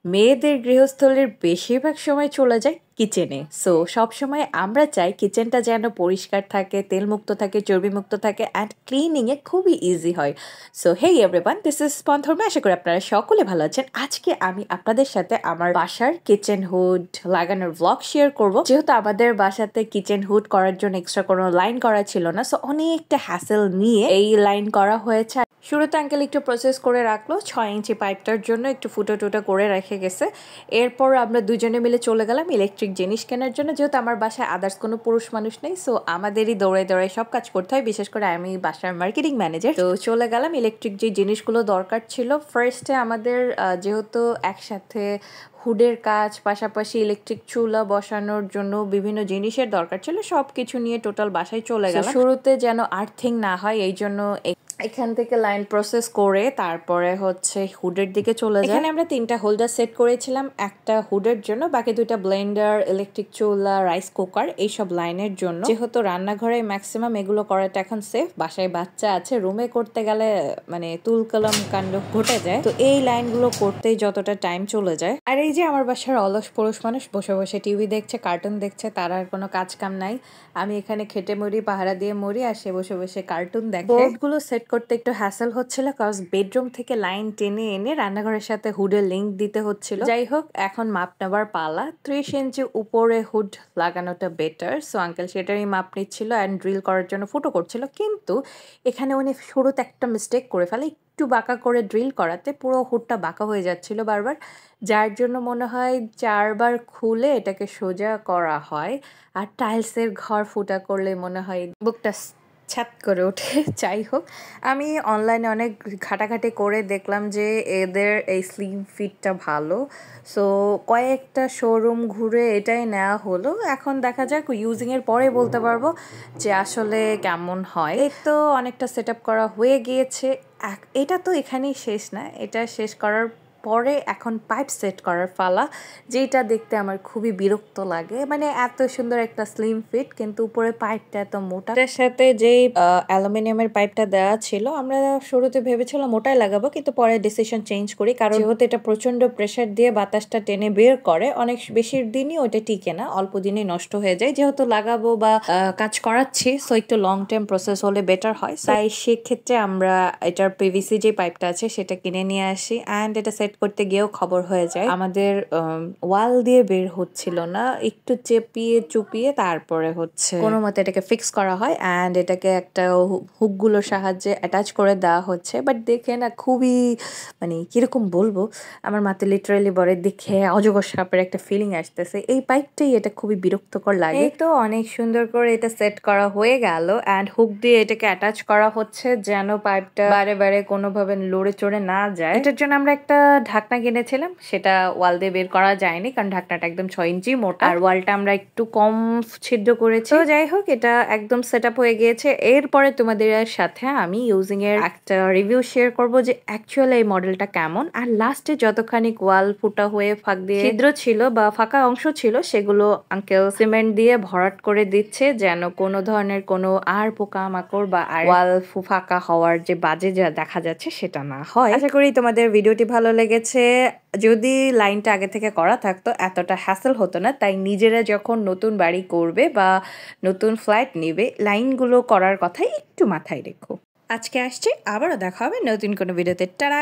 মেয়েদের গৃহস্থলীর বেশিরভাগ সময় চলে যায় কিচেনে। সো সবসময় আমরা চাই কিচেনটা যেন পরিষ্কার থাকে, তেলমুক্ত থাকে, চর্বিমুক্ত থাকে অ্যান্ড ক্লিনিংয়ে খুবই ইজি হয়। So hey everyone, this is স্পন্ধর্মা। আশা করি আপনারা সকলে ভালো আছেন। আজকে আমি আপনাদের সাথে আমার বাসার কিচেন হুড লাগানোর ব্লগ শেয়ার করব। যেহেতু আমাদের বাসাতে কিচেন হুড করার জন্য এক্সট্রা কোনো লাইন করা ছিল না, সো অনেকটা হ্যাসেল নিয়ে এই লাইন করা হয়েছে। শুরুতে আঙ্কেল একটু প্রসেস করে রাখলো 6 ইঞ্চি পাইপটার জন্য, একটু ফুটো টুটো করে রেখে গেছে। এরপর আমরা দুজনে মিলে চলে গেলাম ইলেকট্রিক জিনিস কেনার জন্য। যেহেতু আমার বাসায় আদার্স কোনো পুরুষ মানুষ নেই, সো আমাদেরই দৌড়ে দৌড়ে সব কাজ করতে হয়, বিশেষ করে আমি বাসার মার্কেটিং ম্যানেজার। তো চলে গেলাম ইলেকট্রিক যে জিনিসগুলো দরকার ছিল। ফার্স্টে আমাদের যেহেতু একসাথে হুডের কাজ পাশাপাশি ইলেকট্রিক চুলা বসানোর জন্য বিভিন্ন জিনিসের দরকার ছিল, সব কিছু নিয়ে টোটাল বাসায় চলে গেলাম। শুরুতে যেন আর্থিং না হয় এই জন্য এখান থেকে লাইন প্রসেস করে তারপরে হচ্ছে হুডের দিকে চলে যায়। এখানে আমরা 3টা হোল্ডার সেট করেছিলাম, একটা হুডের জন্য, বাকি 2টা ব্লেন্ডার, ইলেকট্রিক চুলা, রাইস কুকার এইসব লাইনের জন্য। যেহেতু রান্নাঘরে ম্যাক্সিমাম এগুলো করাটা এখন সেফ, বাসায় বাচ্চা আছে, রুমে করতে গেলে মানে তুলকালাম কাণ্ড ঘটে যায়, তো এই লাইনগুলো করতেই যতটা টাইম চলে যায়। আর এই যে আমার বাসার অলস পুরুষ মানুষ বসে বসে টিভি দেখছে, কার্টুন দেখছে, তার আর কোনো কাজ কাম নাই। আমি এখানে খেটে মরি, পাহারা দিয়ে মরি, আর সে বসে বসে কার্টুন দেখে। বোর্ডগুলো সেট করতে একটু হ্যাসেল হচ্ছিল, কজ বেডরুম থেকে লাইন টেনে এনে রান্নাঘরের সাথে হুডের লিঙ্ক দিতে হচ্ছিল। যাই হোক, এখন মাপ নেবার পালা। 30 ইঞ্চি উপরে হুড লাগানোটা বেটার, সো আঙ্কেল সেটারই মাপ নিচ্ছিল অ্যান্ড ড্রিল করার জন্য ফুটো করছিল। কিন্তু এখানে উনি শুরুতে একটা মিস্টেক করে ফেলে, একটু বাঁকা করে ড্রিল করাতে পুরো হুডটা বাঁকা হয়ে যাচ্ছিল বারবার, যার জন্য মনে হয় 4বার খুলে এটাকে সোজা করা হয়। আর টাইলসের ঘর ফুটা করলে মনে হয় বুকটা ছ্যাত করে ওঠে। যাই হোক, আমি অনলাইনে অনেক ঘাটাঘাটি করে দেখলাম যে এদের এই স্লিম ফিটটা ভালো, সো কয়েকটা শোরুম ঘুরে এটাই নেওয়া হলো। এখন দেখা যাক ইউজিংয়ের পরে বলতে পারবো যে আসলে কেমন হয়। এই তো অনেকটা সেট আপ করা হয়ে গিয়েছে। এটা তো এখানেই শেষ না, এটা শেষ করার পরে এখন পাইপ সেট করার পালা, যেটা দেখতে আমার খুবই বিরক্ত লাগে। মানে এত সুন্দর একটা স্লিম ফিট কিন্তু উপরে পাইপটা এত মোটা। এটার সাথে যেই অ্যালুমিনিয়ামের পাইপটা দেওয়া ছিল, আমরা শুরুতে ভেবেছিলাম ওটাই লাগাবো, কিন্তু পরে ডিসিশন চেঞ্জ করি, কারণ যেহেতু এটা প্রচন্ড প্রেসার দিয়ে বাতাসটা টেনে বের করে, অনেক বেশি দিনই ওটা টিকে না, অল্প দিনেই নষ্ট হয়ে যায়। যেহেতু লাগাবো বা কাজ করাচ্ছি, সো একটু লং টাইম প্রসেস হলে বেটার হয়। তাই সেক্ষেত্রে আমরা এটার পিভিসি যে পাইপটা আছে সেটা কিনে নিয়ে আসি, অ্যান্ড এটা সেট করতে গিয়েও খবর হয়ে যায় আমাদের ওয়াল দিয়ে বের হচ্ছিল না, একটু চেপিয়ে চুপিয়ে তারপরে হচ্ছে কোনো মতে এটাকে ফিক্স করা হয় অ্যান্ড এটাকে একটা হুকগুলোর সাহায্যে অ্যাটাচ করে দেওয়া হচ্ছে। বাট দেখে না খুবই মানে কিরকম বলবো, আমার মাথায় লিটারালি বলে দেখে অজগর সাপের একটা ফিলিং আসতেছে। এই পাইপটাই এটা খুবই বিরক্তকর লাগে। এই তো অনেক সুন্দর করে এটা সেট করা হয়ে গেল অ্যান্ড হুক দিয়ে এটাকে অ্যাটাচ করা হচ্ছে যেন পাইপটা বারে বারে কোনোভাবে লড়ে চড়ে না যায়। এটার জন্য আমরা একটা ঢাকনা কিনেছিলাম, সেটা ওয়াল দিয়ে বের করা যায়নি কারণ ঢাকনাটা একদম 6 ইঞ্চি মোটা আর ওয়ালটা আমরা একটু কম ছিদ্র করেছি। তো যাই হোক, এটা একদম সেট আপ হয়ে গিয়েছে। এরপরে তোমাদের সাথে আমি ইউজিং এর একটা রিভিউ শেয়ার করব যে অ্যাকচুয়ালি এই মডেলটা কেমন। আর লাস্টে যতখানি ওয়াল ফুটা হয়ে ফাঁক দিয়ে ছিদ্র ছিল বা ফাঁকা অংশ ছিল, সেগুলো আঙ্কেল সিমেন্ট দিয়ে ভরাট করে দিচ্ছে যেন কোনো ধরনের কোনো আর পোকামাকড় বা ওয়াল ফাঁকা হওয়ার যে বাজে যা দেখা যাচ্ছে সেটা না হয়। আশা করি তোমাদের ভিডিওটি ভালো লেগেছে। যদি লাইনটা আগে থেকে করা থাকতো এতটা হ্যাসেল হতো না, তাই নিজেরা যখন নতুন বাড়ি করবে বা নতুন ফ্ল্যাট নেবে লাইনগুলো করার কথাই একটু মাথায় রেখো। আজকে আসছি, আবারও দেখা হবে নতুন কোনো ভিডিওতে। টাটা।